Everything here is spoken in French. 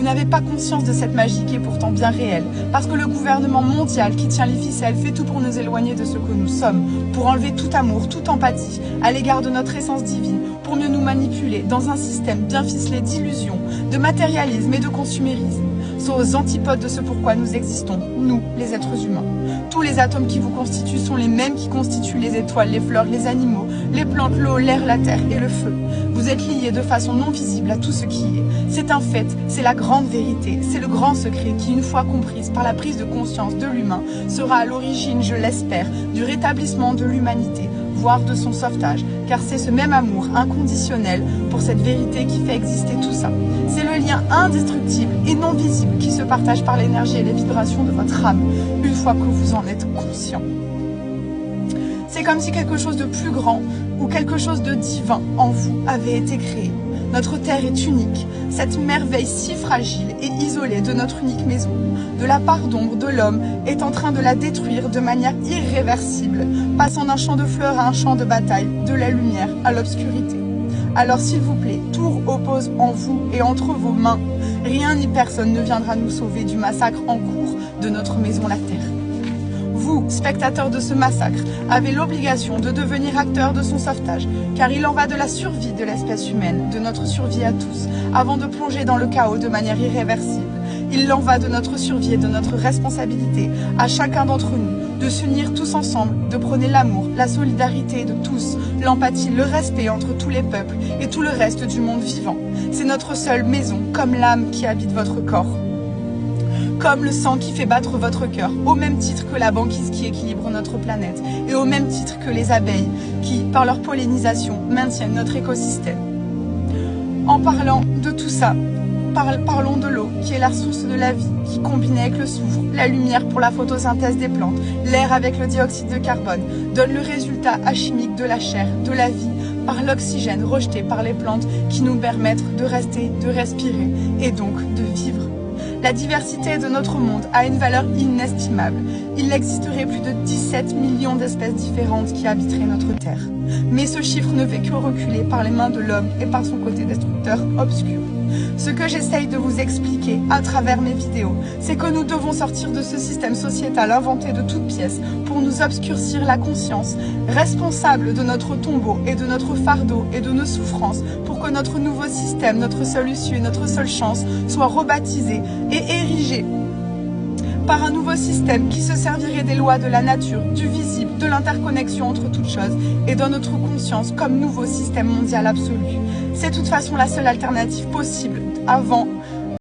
Vous n'avez pas conscience de cette magie qui est pourtant bien réelle, parce que le gouvernement mondial qui tient les ficelles fait tout pour nous éloigner de ce que nous sommes, pour enlever tout amour, toute empathie à l'égard de notre essence divine, pour mieux nous manipuler dans un système bien ficelé d'illusions, de matérialisme et de consumérisme. Sont aux antipodes de ce pourquoi nous existons, nous, les êtres humains. Tous les atomes qui vous constituent sont les mêmes qui constituent les étoiles, les fleurs, les animaux, les plantes, l'eau, l'air, la terre et le feu. Vous êtes liés de façon non visible à tout ce qui est. C'est un fait, c'est la grande vérité, c'est le grand secret qui, une fois comprise par la prise de conscience de l'humain, sera à l'origine, je l'espère, du rétablissement de l'humanité, voire de son sauvetage, car c'est ce même amour inconditionnel pour cette vérité qui fait exister tout ça. C'est le lien indestructible et non visible qui se partage par l'énergie et les vibrations de votre âme, une fois que vous en êtes conscient. C'est comme si quelque chose de plus grand ou quelque chose de divin en vous avait été créé. Notre terre est unique, cette merveille si fragile et isolée de notre unique maison, de la part d'ombre de l'homme, est en train de la détruire de manière irréversible, passant d'un champ de fleurs à un champ de bataille, de la lumière à l'obscurité. Alors s'il vous plaît, tout oppose en vous et entre vos mains. Rien ni personne ne viendra nous sauver du massacre en cours de notre maison la Terre. Vous, spectateurs de ce massacre, avez l'obligation de devenir acteurs de son sauvetage, car il en va de la survie de l'espèce humaine, de notre survie à tous, avant de plonger dans le chaos de manière irréversible. Il en va de notre survie et de notre responsabilité, à chacun d'entre nous, de s'unir tous ensemble, de prôner l'amour, la solidarité de tous, l'empathie, le respect entre tous les peuples et tout le reste du monde vivant. C'est notre seule maison, comme l'âme qui habite votre corps. Comme le sang qui fait battre votre cœur, au même titre que la banquise qui équilibre notre planète, et au même titre que les abeilles qui, par leur pollinisation, maintiennent notre écosystème. En parlant de tout ça, parlons de l'eau, qui est la source de la vie, qui combine avec le soufre, la lumière pour la photosynthèse des plantes, l'air avec le dioxyde de carbone, donne le résultat alchimique de la chair, de la vie, par l'oxygène rejeté par les plantes qui nous permettent de rester, de respirer, et donc de vivre. La diversité de notre monde a une valeur inestimable. Il existerait plus de 17 millions d'espèces différentes qui habiteraient notre Terre. Mais ce chiffre ne fait que reculer par les mains de l'homme et par son côté destructeur obscur. Ce que j'essaye de vous expliquer à travers mes vidéos, c'est que nous devons sortir de ce système sociétal inventé de toutes pièces pour nous obscurcir la conscience, responsable de notre tombeau et de notre fardeau et de nos souffrances, pour que notre nouveau système, notre seule issue et notre seule chance soit rebaptisé et érigé par un nouveau système qui se servirait des lois de la nature, du visible, de l'interconnexion entre toutes choses et dans notre conscience comme nouveau système mondial absolu. C'est de toute façon la seule alternative possible avant